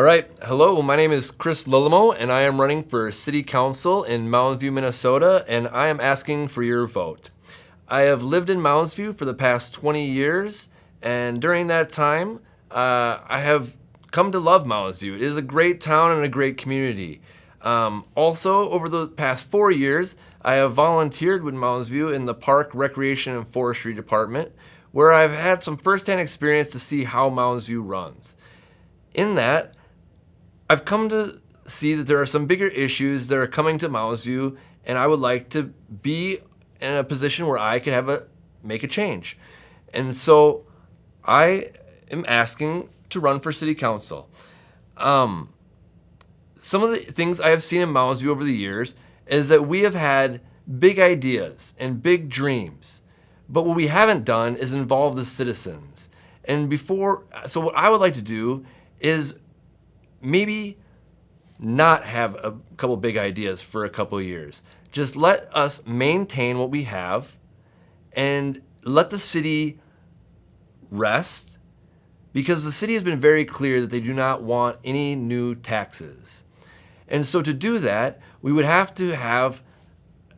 All right, hello, my name is Kris Lillemo, and I am running for City Council in Mounds View, Minnesota, and I am asking for your vote. I have lived in Mounds View for the past 20 years, and during that time, I have come to love Mounds View. It is a great town and a great community. Also, over the past 4 years, I have volunteered with Mounds View in the Park, Recreation, and Forestry Department, where I've had some firsthand experience to see how Mounds View runs. In that, I've come to see that there are some bigger issues that are coming to Mounds View, and I would like to be in a position where I could make a change. And so I am asking to run for City Council. Some of the things I have seen in Mounds View over the years is that we have had big ideas and big dreams, but what we haven't done is involve the citizens. So what I would like to do is maybe not have a couple big ideas for a couple of years. Just let us maintain what we have and let the city rest, because the city has been very clear that they do not want any new taxes. And so to do that, we would have to have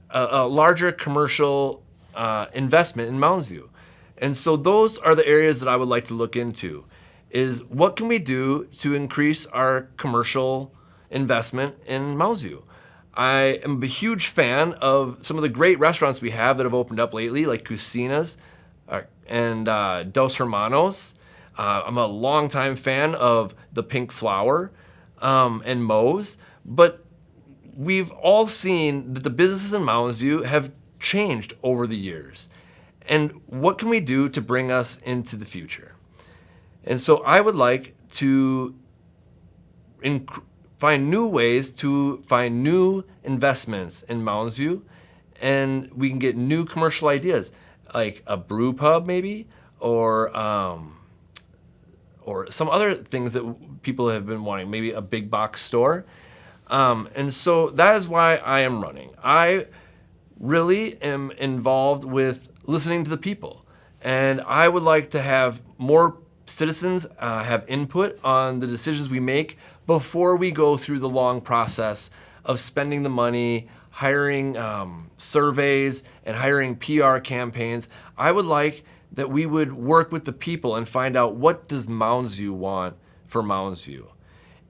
a larger commercial investment in Mounds View. And so those are the areas that I would like to look into. Is what can we do to increase our commercial investment in Mounds View? I am a huge fan of some of the great restaurants we have that have opened up lately, like Cucina's and Dos Hermanos. I'm a longtime fan of the Pink Flower and Moe's, but we've all seen that the businesses in Mounds View have changed over the years. And what can we do to bring us into the future? And so I would like to find new ways to find new investments in Mounds View, and we can get new commercial ideas, like a brew pub maybe, or some other things that people have been wanting, maybe a big box store. And so that is why I am running. I really am involved with listening to the people, and I would like to have more citizens have input on the decisions we make before we go through the long process of spending the money, hiring surveys, and hiring PR campaigns. I would like that we would work with the people and find out, what does Mounds View want for Mounds View?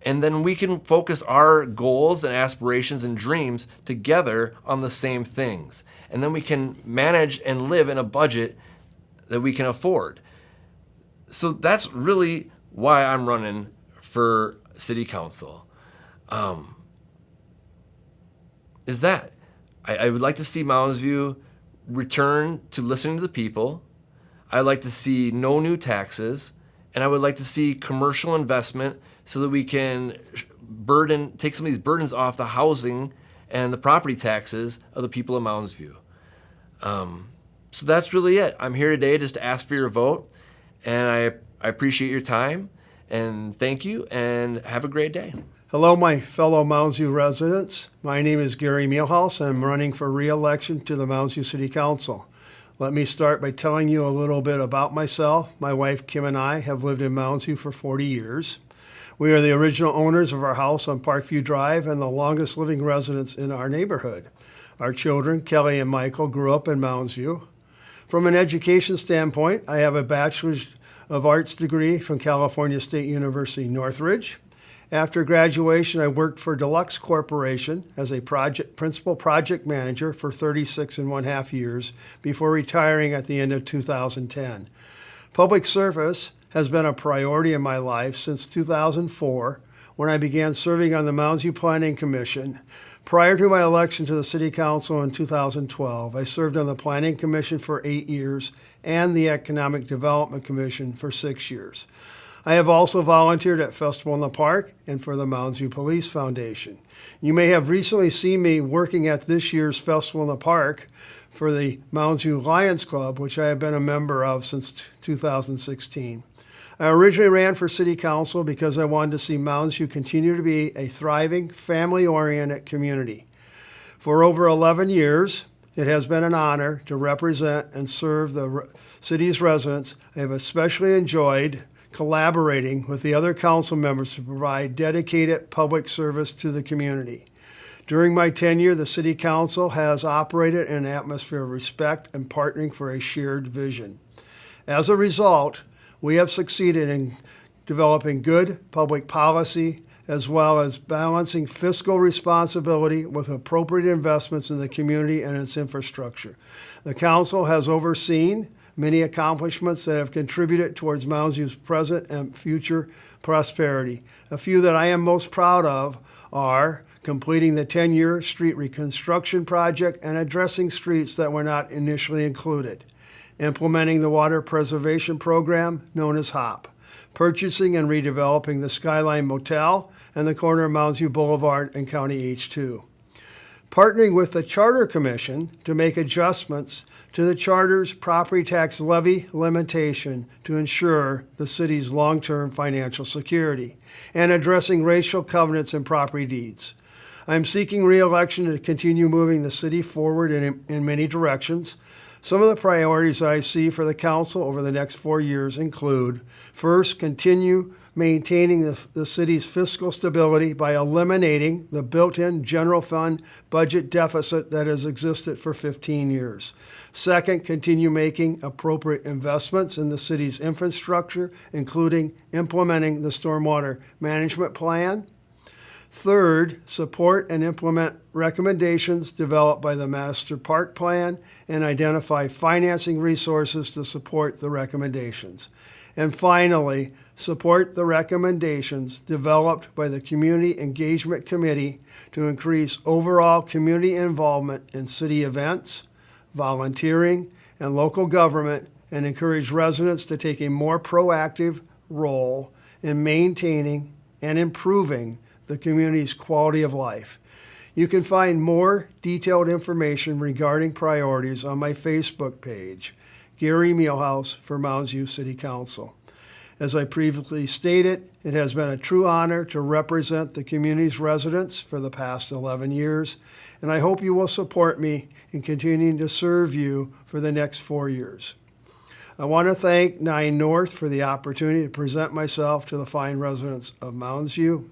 And then we can focus our goals and aspirations and dreams together on the same things. And then we can manage and live in a budget that we can afford. So that's really why I'm running for City Council. I would like to see Mounds View return to listening to the people. I'd like to see no new taxes, and I would like to see commercial investment so that we can take some of these burdens off the housing and the property taxes of the people of Mounds View. So that's really it. I'm here today just to ask for your vote. And I appreciate your time, and thank you, and have a great day. Hello, my fellow Mounds View residents. My name is Gary Meehlhause. I'm running for re-election to the Mounds View City Council. Let me start by telling you a little bit about myself. My wife, Kim, and I have lived in Mounds View for 40 years. We are the original owners of our house on Parkview Drive and the longest living residents in our neighborhood. Our children, Kelly and Michael, grew up in Mounds View. From an education standpoint, I have a Bachelor's of Arts degree from California State University, Northridge. After graduation, I worked for Deluxe Corporation as a principal project manager for 36.5 years before retiring at the end of 2010. Public service has been a priority in my life since 2004, when I began serving on the Mounds View Planning Commission. Prior to my election to the City Council in 2012, I served on the Planning Commission for 8 years and the Economic Development Commission for 6 years. I have also volunteered at Festival in the Park and for the Mounds View Police Foundation. You may have recently seen me working at this year's Festival in the Park for the Mounds View Lions Club, which I have been a member of since 2016. I originally ran for City Council because I wanted to see Mounds View continue to be a thriving, family-oriented community. For over 11 years, it has been an honor to represent and serve the city's residents. I have especially enjoyed collaborating with the other council members to provide dedicated public service to the community. During my tenure, the City Council has operated in an atmosphere of respect and partnering for a shared vision. As a result, we have succeeded in developing good public policy as well as balancing fiscal responsibility with appropriate investments in the community and its infrastructure. The Council has overseen many accomplishments that have contributed towards Mounds View's present and future prosperity. A few that I am most proud of are completing the 10-year street reconstruction project and addressing streets that were not initially included, implementing the water preservation program known as HOP, purchasing and redeveloping the Skyline Motel and the corner of Mounds View Boulevard and County H2, partnering with the Charter Commission to make adjustments to the Charter's property tax levy limitation to ensure the city's long-term financial security, and addressing racial covenants and property deeds. I'm seeking re-election to continue moving the city forward in many directions. Some of the priorities that I see for the council over the next 4 years include, first, continue maintaining the city's fiscal stability by eliminating the built-in general fund budget deficit that has existed for 15 years. Second, continue making appropriate investments in the city's infrastructure, including implementing the stormwater management plan. Third, support and implement recommendations developed by the Master Park Plan and identify financing resources to support the recommendations. And finally, support the recommendations developed by the Community Engagement Committee to increase overall community involvement in city events, volunteering, and local government, and encourage residents to take a more proactive role in maintaining and improving the community's quality of life. You can find more detailed information regarding priorities on my Facebook page, Gary Meehlhause for Mounds View City Council. As I previously stated, it has been a true honor to represent the community's residents for the past 11 years, and I hope you will support me in continuing to serve you for the next 4 years. I want to thank NineNorth for the opportunity to present myself to the fine residents of Mounds View.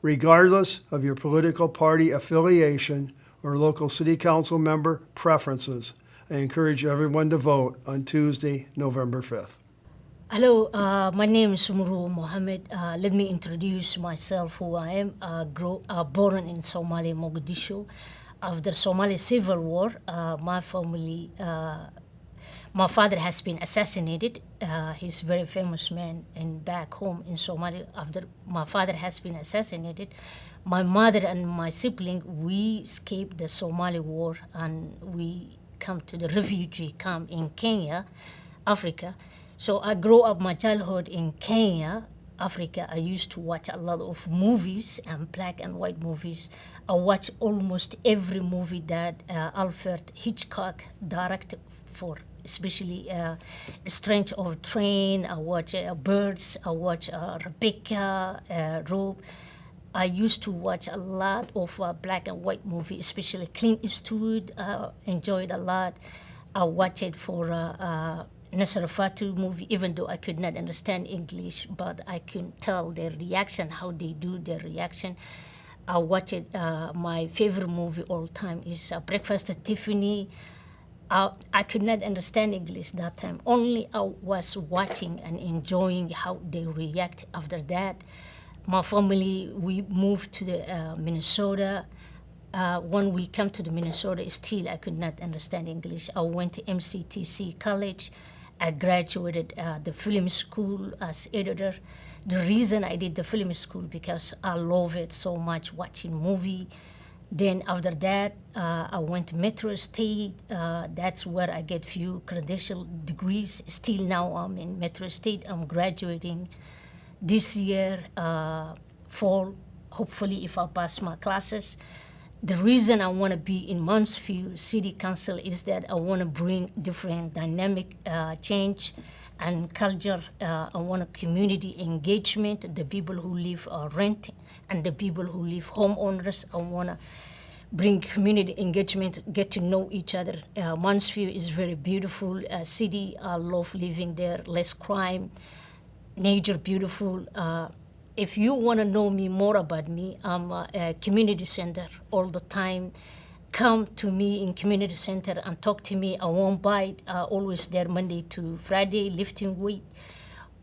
Regardless of your political party affiliation or local city council member preferences, I encourage everyone to vote on Tuesday, November 5th. Hello, my name is Murwo Mohamed. Let me introduce myself, who I am. Born in Somalia, Mogadishu. After Somali Civil War, my family, my father has been assassinated. He's a very famous man, and back home in Somalia, after my father has been assassinated, my mother and my sibling, we escaped the Somali war, and we come to the refugee camp in Kenya, Africa. So I grew up my childhood in Kenya, Africa. I used to watch a lot of movies and black and white movies. I watch almost every movie that Alfred Hitchcock directed for, especially Strange of Train. I watch Birds. I watch Rebecca, Rope. I used to watch a lot of black and white movies, especially Clint Eastwood. Enjoyed a lot. I watched it for Nasser Fatu movie, even though I could not understand English, but I could tell their reaction, how they do their reaction. I watched it. My favorite movie all time is Breakfast at Tiffany. I could not understand English that time. Only I was watching and enjoying how they react. After that, my family, we moved to the Minnesota. When we come to the Minnesota, still I could not understand English. I went to MCTC College. I graduated the film school as editor. The reason I did the film school because I love it so much, watching movie. Then after that, I went to Metro State. That's where I get few credential degrees. Still now I'm in Metro State. I'm graduating this year, fall, hopefully if I pass my classes. The reason I want to be in Mounds View City Council is that I want to bring different dynamic change and culture. I want a community engagement, the people who live renting and the people who live homeowners. I want to bring community engagement, get to know each other. Mounds View is very beautiful city. I love living there, less crime. nature beautiful. If you want to know me more about me, I'm a community center all the time. Come to me in community center and talk to me. I won't bite. Always there Monday to Friday, lifting weight.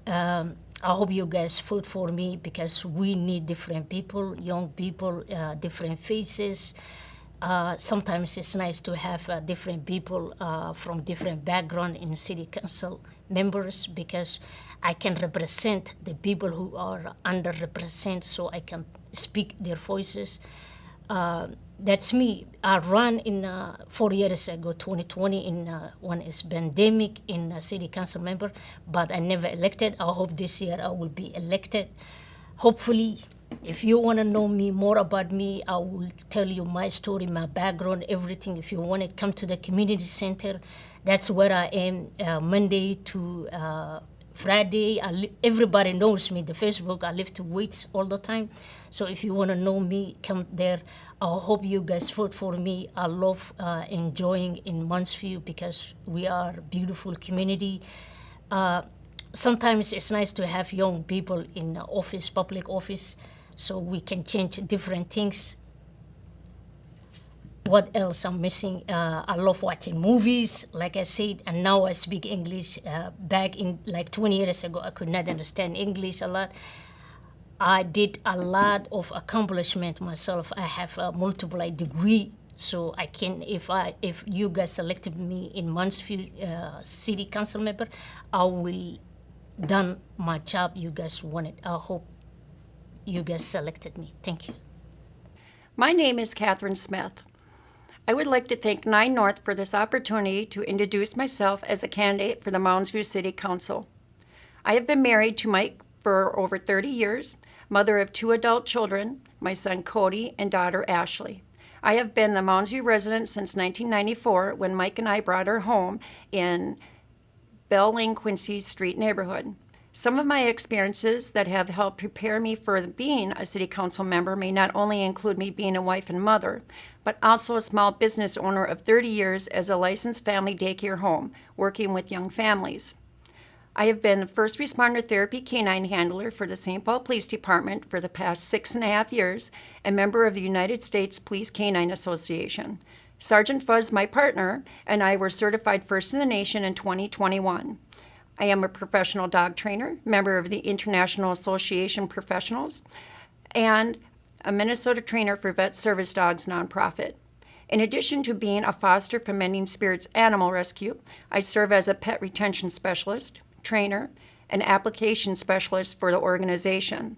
I hope you guys vote for me because we need different people, young people, different faces. Sometimes it's nice to have different people from different background in city council members because I can represent the people who are underrepresented, so I can speak their voices. That's me. I ran in 4 years ago, 2020, in when it's pandemic in city council member, but I never elected. I hope this year I will be elected. Hopefully, if you want to know me more about me, I will tell you my story, my background, everything. If you want to come to the community center, that's where I am Monday to Friday. Everybody knows me, the Facebook. I lift weights all the time. So if you want to know me, come there. I hope you guys vote for me. I love enjoying in Mounds View because we are a beautiful community. Sometimes it's nice to have young people in office, public office, so we can change different things. What else I'm missing? I love watching movies, like I said, and now I speak English. Back in like 20 years ago, I could not understand English a lot. I did a lot of accomplishment myself. I have a multiple degree, so I can, if you guys selected me in Mounds View City Council member, I will done my job you guys wanted. I hope you guys selected me. Thank you. My name is Kathryn Smith. I would like to thank NineNorth for this opportunity to introduce myself as a candidate for the Mounds View City Council. I have been married to Mike for over 30 years, mother of 2 adult children, my son Cody and daughter Ashley. I have been the Mounds View resident since 1994 when Mike and I brought our home in Bell Lane Quincy Street neighborhood. Some of my experiences that have helped prepare me for being a city council member may not only include me being a wife and mother, but also a small business owner of 30 years as a licensed family daycare home, working with young families. I have been the first responder therapy canine handler for the St. Paul Police Department for the past 6.5 years and member of the United States Police Canine Association. Sergeant Fuzz, my partner, and I were certified first in the nation in 2021. I am a professional dog trainer, member of the International Association Professionals, and a Minnesota trainer for Vet Service Dogs nonprofit. In addition to being a foster for Mending Spirits Animal Rescue, I serve as a pet retention specialist, trainer, and application specialist for the organization.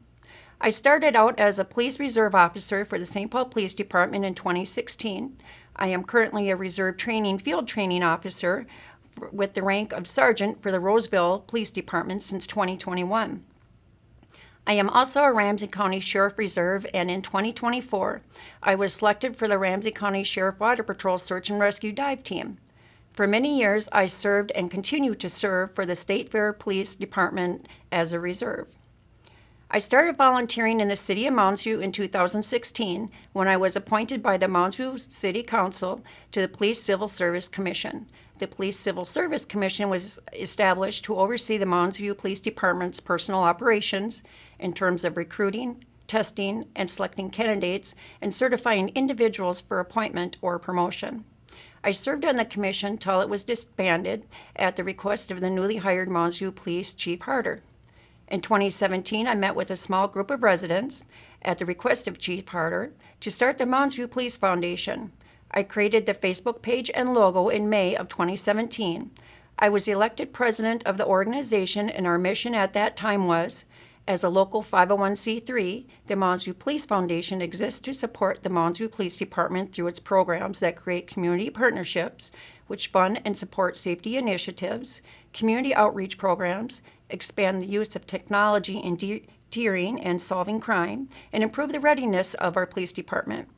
I started out as a police reserve officer for the St. Paul Police Department in 2016. I am currently a reserve field training officer with the rank of sergeant for the Roseville Police Department since 2021. I am also a Ramsey County Sheriff Reserve, and in 2024, I was selected for the Ramsey County Sheriff Water Patrol Search and Rescue Dive Team. For many years, I served and continue to serve for the State Fair Police Department as a reserve. I started volunteering in the city of Mounds View in 2016 when I was appointed by the Mounds View City Council to the Police Civil Service Commission. The Police Civil Service Commission was established to oversee the Mounds View Police Department's personal operations in terms of recruiting, testing, and selecting candidates and certifying individuals for appointment or promotion. I served on the commission till it was disbanded at the request of the newly hired Mounds View Police Chief Harder. In 2017, I met with a small group of residents at the request of Chief Harder to start the Mounds View Police Foundation. I created the Facebook page and logo in May of 2017. I was elected president of the organization, and our mission at that time was, as a local 501c3, the Mounds View Police Foundation exists to support the Mounds View Police Department through its programs that create community partnerships, which fund and support safety initiatives, community outreach programs, expand the use of technology in deterring and solving crime, and improve the readiness of our police department.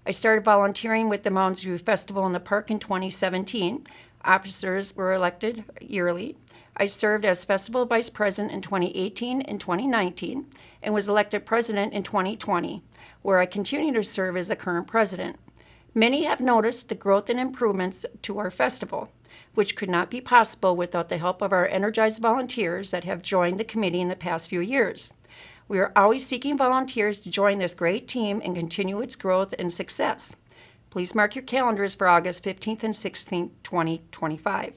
I started volunteering with the Mounds View Festival in the Park in 2017. Officers were elected yearly. I served as festival vice president in 2018 and 2019 and was elected president in 2020, where I continue to serve as the current president. Many have noticed the growth and improvements to our festival. which could not be possible without the help of our energized volunteers that have joined the committee in the past few years. We are always seeking volunteers to join this great team and continue its growth and success. Please mark your calendars for August 15th and 16th, 2025.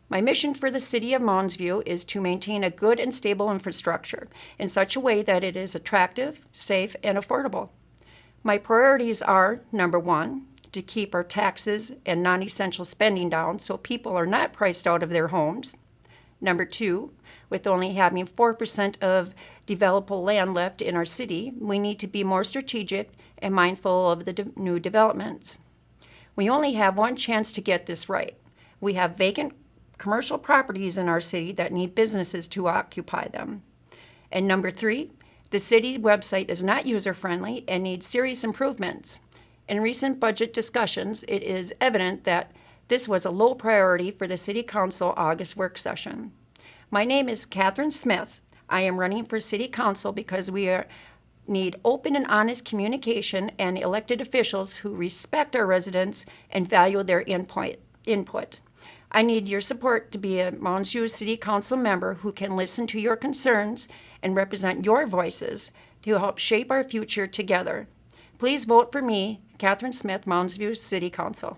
My mission for the City of Mounds View is to maintain a good and stable infrastructure in such a way that it is attractive, safe, and affordable. My priorities are, number one, to keep our taxes and non-essential spending down so people are not priced out of their homes. Number two, with only having 4% of developable land left in our city, we need to be more strategic and mindful of the new developments. We only have one chance to get this right. We have vacant commercial properties in our city that need businesses to occupy them. And number three, the city website is not user-friendly and needs serious improvements. In recent budget discussions, it is evident that this was a low priority for the City Council August work session. My name is Kathryn Smith. I am running for City Council because we need open and honest communication and elected officials who respect our residents and value their input. I need your support to be a Mounds View City Council member who can listen to your concerns and represent your voices to help shape our future together. Please vote for me, Kathryn Smith, Mounds View City Council.